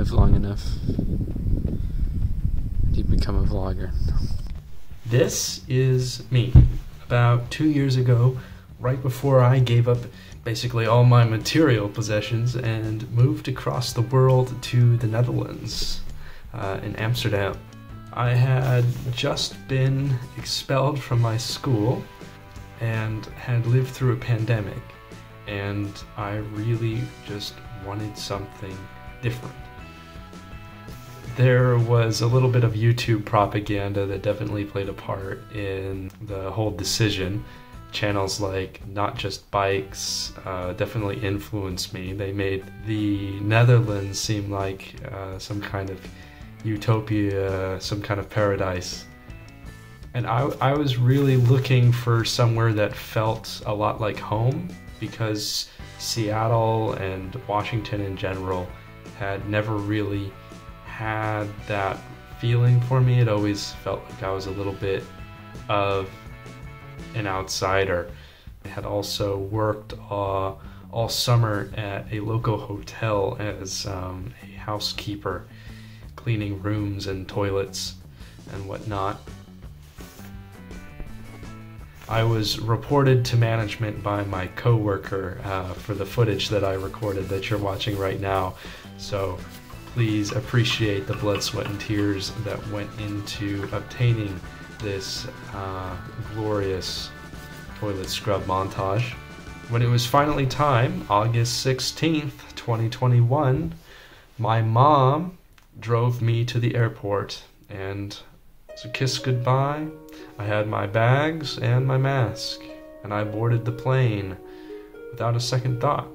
live long enough, you become a vlogger. This is me. About 2 years ago, right before I gave up basically all my material possessions and moved across the world to the Netherlands, in Amsterdam. I had just been expelled from my school and had lived through a pandemic, and I really just wanted something different. There was a little bit of YouTube propaganda that definitely played a part in the whole decision. Channels like Not Just Bikes definitely influenced me. They made the Netherlands seem like some kind of utopia, some kind of paradise. And I was really looking for somewhere that felt a lot like home, because Seattle and Washington in general had never really had that feeling for me. It always felt like I was a little bit of an outsider. I had also worked all summer at a local hotel as a housekeeper, cleaning rooms and toilets and whatnot. I was reported to management by my coworker for the footage that I recorded that you're watching right now. So please appreciate the blood, sweat, and tears that went into obtaining this glorious toilet scrub montage. When it was finally time, August 16th, 2021, my mom drove me to the airport, and as a kiss goodbye, I had my bags and my mask, and I boarded the plane without a second thought.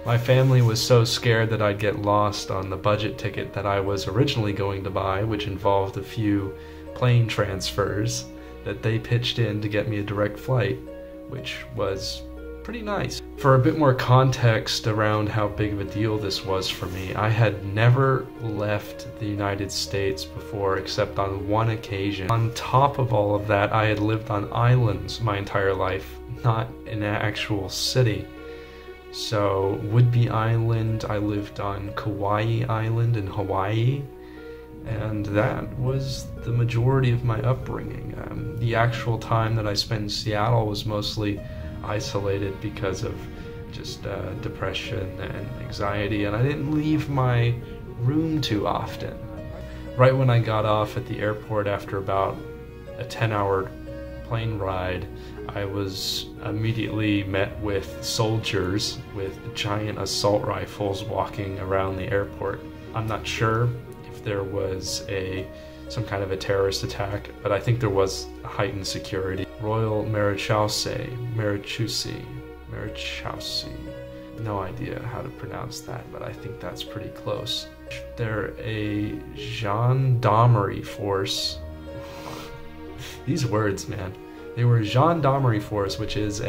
My family was so scared that I'd get lost on the budget ticket that I was originally going to buy, which involved a few plane transfers, that they pitched in to get me a direct flight, which was pretty nice. For a bit more context around how big of a deal this was for me, I had never left the United States before except on one occasion. On top of all of that, I had lived on islands my entire life, not in an actual city. So, Whidbey Island, I lived on Kauai Island in Hawaii, and that was the majority of my upbringing. The actual time that I spent in Seattle was mostly isolated because of just depression and anxiety, and I didn't leave my room too often. Right when I got off at the airport after about a 10-hour plane ride, I was immediately met with soldiers with giant assault rifles walking around the airport. I'm not sure if there was some kind of a terrorist attack, but I think there was heightened security. Royal Marechaussee, no idea how to pronounce that, but I think that's pretty close. They're a gendarmerie force. These words, man. They were a gendarmerie force, which is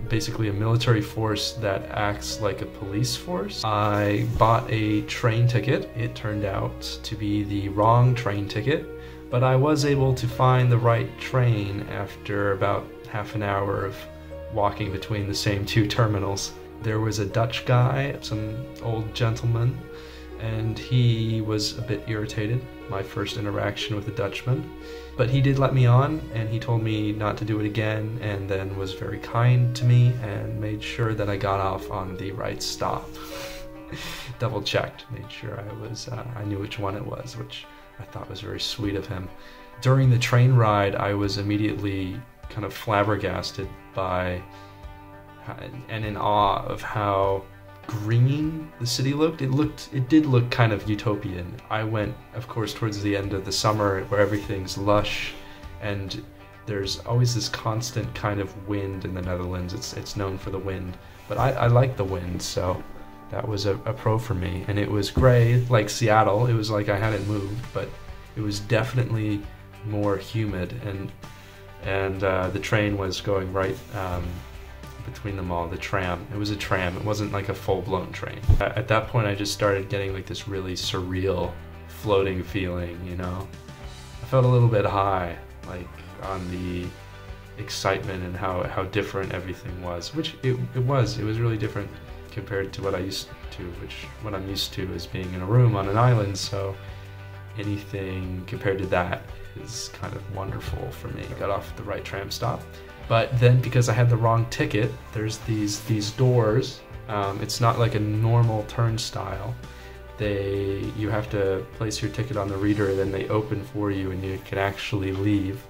basically a military force that acts like a police force. I bought a train ticket. It turned out to be the wrong train ticket, but I was able to find the right train after about half an hour of walking between the same two terminals. There was a Dutch guy, some old gentleman, and he was a bit irritated, my first interaction with a Dutchman. But he did let me on, and he told me not to do it again, and then was very kind to me and made sure that I got off on the right stop. Double checked, made sure I knew which one it was, which I thought was very sweet of him. During the train ride, I was immediately kind of flabbergasted by and in awe of how green the city looked. It did look kind of utopian. I went, of course, towards the end of the summer where everything's lush, and there's always this constant kind of wind in the Netherlands. It's known for the wind, but I like the wind, so that was a pro for me. And it was gray, like Seattle. It was like I hadn't moved, but it was definitely more humid, and the train was going right between them all. The tram, it was a tram, it wasn't like a full-blown train. At that point I just started getting like this really surreal floating feeling, you know. I felt a little bit high, like on the excitement and how different everything was, which it was really different compared to what I used to, which what I'm used to is being in a room on an island, so anything compared to that is kind of wonderful for me. Got off at the right tram stop. But then because I had the wrong ticket, there's these doors. It's not like a normal turnstile. You have to place your ticket on the reader, then they open for you and you can actually leave.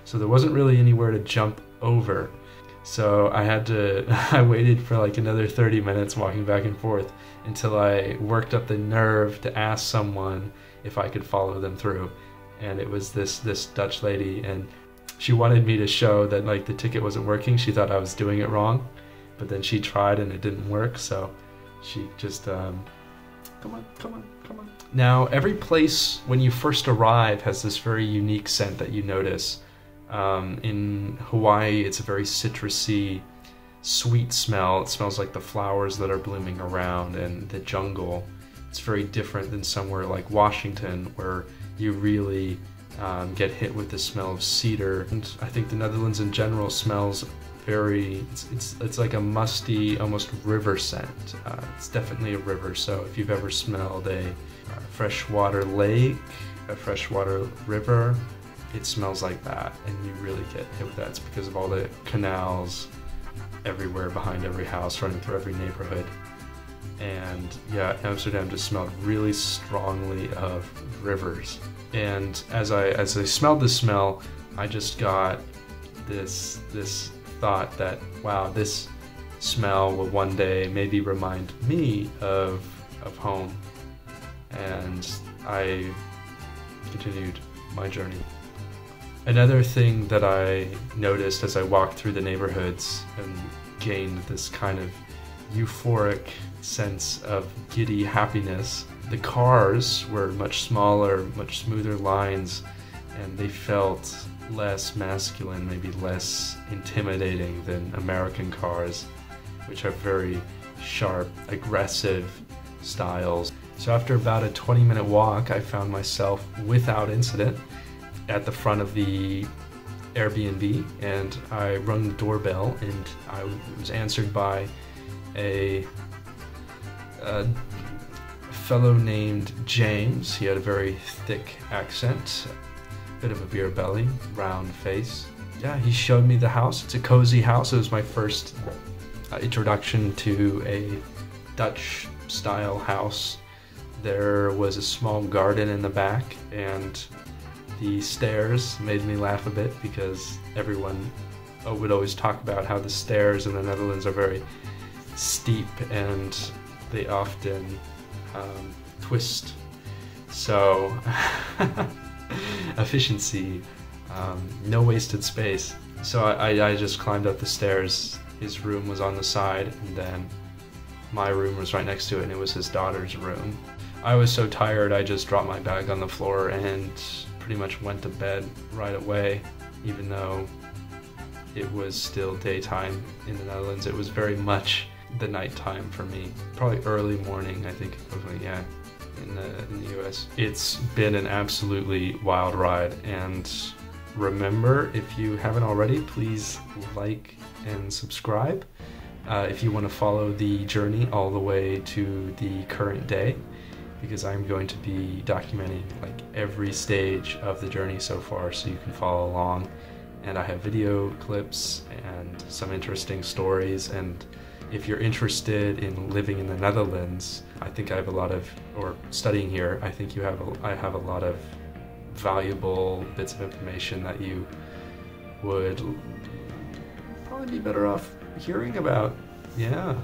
So there wasn't really anywhere to jump over. So I waited for like another 30 minutes walking back and forth until I worked up the nerve to ask someone if I could follow them through. And it was this Dutch lady, and she wanted me to show that like the ticket wasn't working. She thought I was doing it wrong, but then she tried and it didn't work, so she just come on. Now every place when you first arrive has this very unique scent that you notice. In Hawaii, it's a very citrusy, sweet smell. It smells like the flowers that are blooming around and the jungle. It's very different than somewhere like Washington, where you really get hit with the smell of cedar. And I think the Netherlands in general smells very, it's like a musty, almost river scent. It's definitely a river, so if you've ever smelled a freshwater lake, a freshwater river, it smells like that, and you really get hit with that. It's because of all the canals everywhere behind every house, running through every neighborhood. And yeah, Amsterdam just smelled really strongly of rivers. And as I smelled the smell, I just got this thought that, wow, this smell will one day maybe remind me of home. And I continued my journey. Another thing that I noticed as I walked through the neighborhoods and gained this kind of euphoric sense of giddy happiness, the cars were much smaller, much smoother lines, and they felt less masculine, maybe less intimidating than American cars, which have very sharp, aggressive styles. So after about a 20-minute walk, I found myself without incident at the front of the Airbnb, and I rung the doorbell, and I was answered by a fellow named James. He had a very thick accent, bit of a beer belly, round face. Yeah, he showed me the house. It's a cozy house. It was my first introduction to a Dutch style house. There was a small garden in the back, and the stairs made me laugh a bit because everyone would always talk about how the stairs in the Netherlands are very steep and they often twist. So efficiency, no wasted space. So I just climbed up the stairs. His room was on the side, and then my room was right next to it, and it was his daughter's room. I was so tired I just dropped my bag on the floor and pretty much went to bed right away, even though it was still daytime in the Netherlands. It was very much the nighttime for me. Probably early morning, I think, equivalent, yeah, in the US. It's been an absolutely wild ride, and remember, if you haven't already, please like and subscribe if you want to follow the journey all the way to the current day, because I'm going to be documenting like every stage of the journey so far, so you can follow along. And I have video clips and some interesting stories, and if you're interested in living in the Netherlands, I think I have a lot of, or studying here, I think I have a lot of valuable bits of information that you would probably be better off hearing about. Yeah.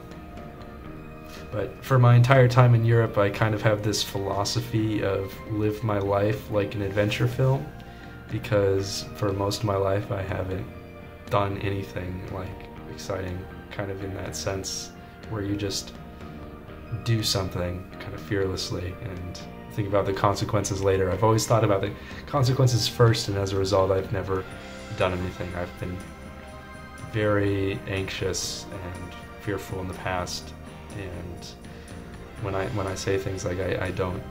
But for my entire time in Europe, I kind of have this philosophy of live my life like an adventure film, because for most of my life I haven't done anything like exciting, kind of in that sense where you just do something kind of fearlessly and think about the consequences later. I've always thought about the consequences first, and as a result I've never done anything. I've been very anxious and fearful in the past, and when I say things like I don't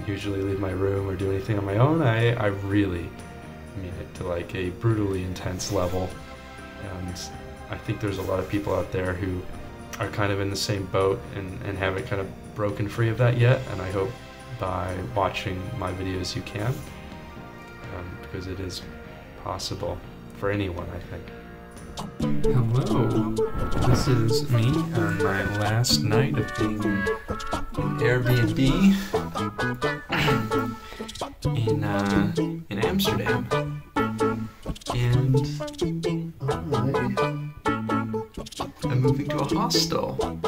usually leave my room or do anything on my own, I really mean it to like a brutally intense level. And I think there's a lot of people out there who are kind of in the same boat and haven't kind of broken free of that yet, and I hope by watching my videos you can, because it is possible for anyone, I think. Hello, this is me on my last night of being in Airbnb in Amsterdam, and I'm moving to a hostel.